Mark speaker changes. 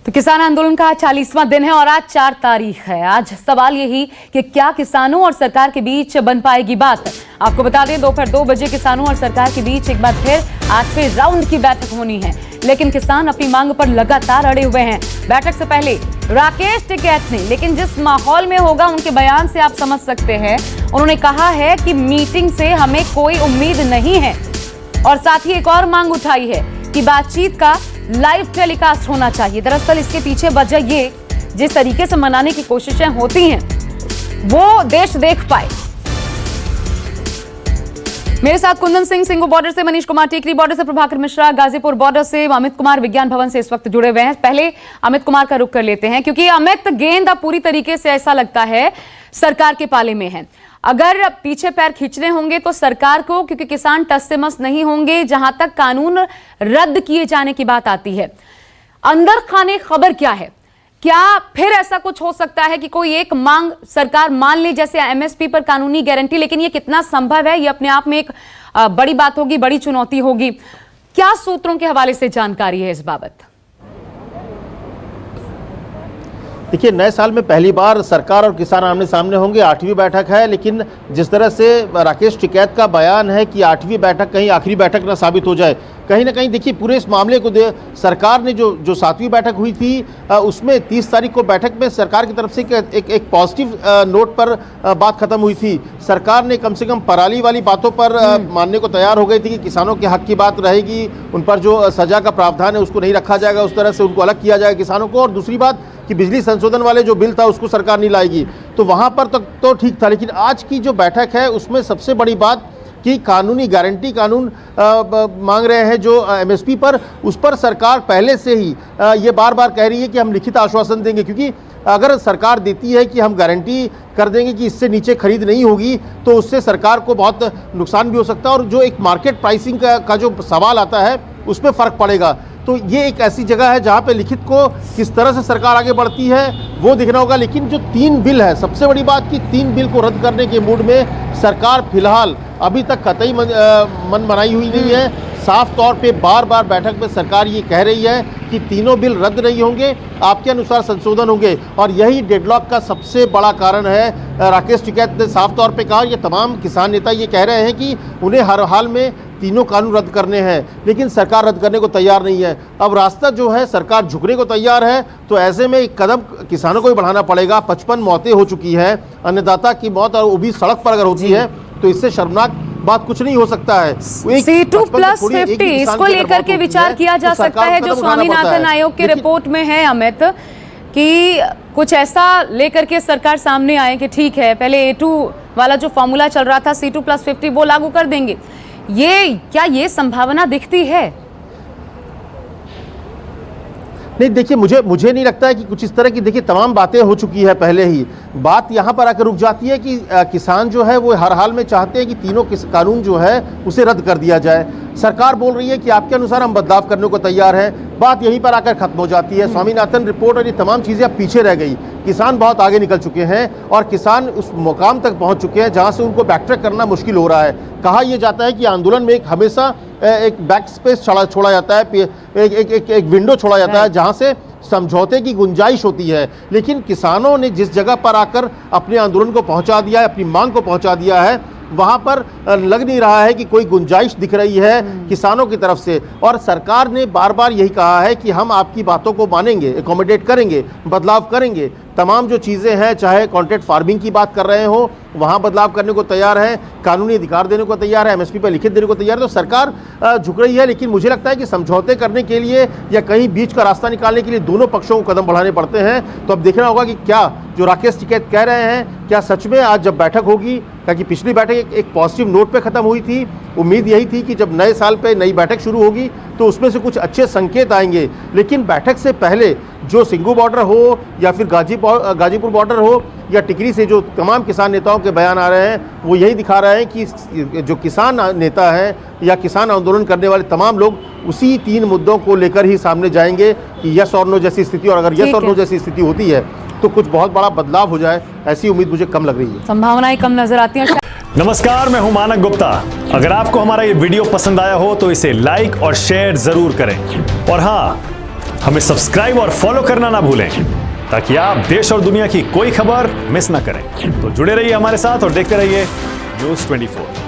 Speaker 1: तो किसान आंदोलन का 40वां दिन है और आज 4 तारीख है। आज सवाल यही कि क्या किसानों और सरकार के बीच बन पाएगी बात। आपको बता दें दोपहर 2 बजे किसानों और सरकार के बीच एक बार फिर 8वें राउंड की बैठक होनी है, लेकिन किसान अपनी मांग पर लगातार अड़े हुए हैं। बैठक से पहले राकेश टिकैत ने, लेकिन जिस माहौल में होगा उनके बयान से आप समझ सकते हैं, उन्होंने कहा है कि मीटिंग से हमें कोई उम्मीद नहीं है और साथ ही एक और मांग उठाई है कि बातचीत का लाइव टेलीकास्ट होना चाहिए। दरअसल इसके पीछे वजह ये, जिस तरीके से मनाने की कोशिशें होती हैं वो देश देख पाए। मेरे साथ कुंदन सिंह सिंगू बॉर्डर से, मनीष कुमार टीकरी बॉर्डर से, प्रभाकर मिश्रा गाजीपुर बॉर्डर से, अमित कुमार विज्ञान भवन से इस वक्त जुड़े हुए हैं। पहले अमित कुमार का रुख कर लेते हैं, क्योंकि अमित, गेंद अब पूरी तरीके से ऐसा लगता है सरकार के पाले में है। अगर पीछे पैर खींचने होंगे तो सरकार को, क्योंकि किसान टस से मस नहीं होंगे। जहां तक कानून रद्द किए जाने की बात आती है, अंदर खाने खबर क्या है? क्या फिर ऐसा कुछ हो सकता है कि कोई एक मांग सरकार मान ले, जैसे एमएसपी पर कानूनी गारंटी, लेकिन ये कितना संभव है, ये अपने आप में एक बड़ी बात होगी, बड़ी चुनौती होगी। क्या सूत्रों के हवाले से जानकारी है इस बाबत?
Speaker 2: देखिए, नए साल में पहली बार सरकार और किसान आमने सामने होंगे। 8वीं बैठक है, लेकिन जिस तरह से राकेश टिकैत का बयान है कि 8वीं बैठक कहीं आखिरी बैठक ना साबित हो जाए, कहीं ना कहीं देखिए पूरे इस मामले को सरकार ने जो 7वीं बैठक हुई थी उसमें 30 तारीख को बैठक में सरकार की तरफ से एक पॉजिटिव नोट पर बात खत्म हुई थी। सरकार ने कम से कम पराली वाली बातों पर मानने को तैयार हो गई थी कि किसानों के हक की बात रहेगी, उन पर जो सजा का प्रावधान है उसको नहीं रखा जाएगा, उस तरह से उनको अलग किया जाएगा किसानों को। और दूसरी बात कि बिजली संशोधन वाले जो बिल था उसको सरकार नहीं लाएगी, तो वहाँ पर तक तो ठीक था। लेकिन आज की जो बैठक है उसमें सबसे बड़ी बात कि कानूनी गारंटी कानून मांग रहे हैं जो एमएसपी पर, उस पर सरकार पहले से ही ये बार बार कह रही है कि हम लिखित आश्वासन देंगे, क्योंकि अगर सरकार देती है कि हम गारंटी कर देंगे कि इससे नीचे खरीद नहीं होगी तो उससे सरकार को बहुत नुकसान भी हो सकता है और जो एक मार्केट प्राइसिंग का जो सवाल आता है उस पर फर्क पड़ेगा। तो ये एक ऐसी जगह है जहाँ पे लिखित को किस तरह से सरकार आगे बढ़ती है वो देखना होगा। लेकिन जो 3 बिल है, सबसे बड़ी बात कि 3 बिल को रद्द करने के मूड में सरकार फिलहाल अभी तक कतई मन बनाई हुई नहीं है। साफ तौर पे बार बार बैठक में सरकार ये कह रही है कि तीनों बिल रद्द नहीं होंगे, आपके अनुसार संशोधन होंगे, और यही डेडलॉक का सबसे बड़ा कारण है। राकेश टिकैत ने साफ तौर पे कहा, ये तमाम किसान नेता ये कह रहे हैं कि उन्हें हर हाल में तीनों कानून रद्द करने हैं, लेकिन सरकार रद्द करने को तैयार नहीं है। अब रास्ता जो है, सरकार झुकने को तैयार है, तो ऐसे में एक कदम किसानों को भी बढ़ाना पड़ेगा। 55 मौतें हो चुकी हैं, अन्नदाता की मौत और वो भी सड़क पर अगर होती है तो इससे शर्मनाक बात कुछ नहीं हो सकता है।
Speaker 1: C2+50 इसको लेकर के विचार किया जा सकता है, जो स्वामीनाथन आयोग की रिपोर्ट में है अमित, कि कुछ ऐसा लेकर के सरकार सामने आए कि ठीक है, पहले A2 वाला जो फॉर्मूला चल रहा था C2+50 वो लागू कर देंगे। क्या ये संभावना दिखती है?
Speaker 2: नहीं, देखिए मुझे नहीं लगता है कि कुछ इस तरह की, देखिए तमाम बातें हो चुकी है पहले ही। बात यहाँ पर आकर रुक जाती है कि किसान जो है वो हर हाल में चाहते हैं कि तीनों कानून जो है उसे रद्द कर दिया जाए। सरकार बोल रही है कि आपके अनुसार हम बदलाव करने को तैयार हैं, बात यहीं पर आकर खत्म हो जाती है। स्वामीनाथन रिपोर्ट और ये तमाम चीज़ें अब पीछे रह गई। किसान बहुत आगे निकल चुके हैं और किसान उस मुकाम तक पहुँच चुके हैं जहाँ से उनको बैकट्रैक करना मुश्किल हो रहा है। कहा यह जाता है कि आंदोलन में हमेशा एक बैक स्पेस छोड़ा जाता है, एक विंडो छोड़ा जाता है जहाँ से समझौते की गुंजाइश होती है। लेकिन किसानों ने जिस जगह पर आकर अपने आंदोलन को पहुंचा दिया है, अपनी मांग को पहुंचा दिया है, वहां पर लग नहीं रहा है कि कोई गुंजाइश दिख रही है किसानों की तरफ से। और सरकार ने बार बार यही कहा है कि हम आपकी बातों को मानेंगे, एकोमोडेट करेंगे, बदलाव करेंगे। तमाम जो चीज़ें हैं, चाहे कॉन्ट्रैक्ट फार्मिंग की बात कर रहे हो, वहाँ बदलाव करने को तैयार है, कानूनी अधिकार देने को तैयार है, एमएसपी पर लिखित देने को तैयार है। तो सरकार झुक रही है, लेकिन मुझे लगता है कि समझौते करने के लिए या कहीं बीच का रास्ता निकालने के लिए दोनों पक्षों को कदम बढ़ाने पड़ते हैं। तो अब देखना होगा कि क्या जो राकेश टिकैत कह रहे हैं, क्या सच में आज जब बैठक होगी, क्योंकि पिछली बैठक एक पॉजिटिव नोट पे खत्म हुई थी। उम्मीद यही थी कि जब नए साल पे नई बैठक शुरू होगी तो उसमें से कुछ अच्छे संकेत आएंगे। लेकिन बैठक से पहले जो सिंगू बॉर्डर हो या फिर गाजीपुर बॉर्डर हो या टिकरी से जो तमाम किसान नेताओं के बयान आ रहे हैं, वो यही दिखा रहे हैं कि जो किसान नेता हैं या किसान आंदोलन करने वाले तमाम लोग उसी 3 मुद्दों को लेकर ही सामने जाएंगे कि यस और नो जैसी स्थिति, और अगर यस और नो जैसी स्थिति होती है तो कुछ बहुत बड़ा बदलाव हो जाए, ऐसी उम्मीद मुझे कम लग रही है।
Speaker 1: संभावनाएं कम नजर आती हैं।
Speaker 3: नमस्कार, मैं हूं मानक गुप्ता। अगर आपको हमारा ये वीडियो पसंद आया हो तो इसे लाइक और शेयर जरूर करें, और हाँ, हमें सब्सक्राइब और फॉलो करना ना भूलें ताकि आप देश और दुनिया की कोई खबर मिस ना करें। तो जुड़े रहिए हमारे साथ और देखते रहिए News 24।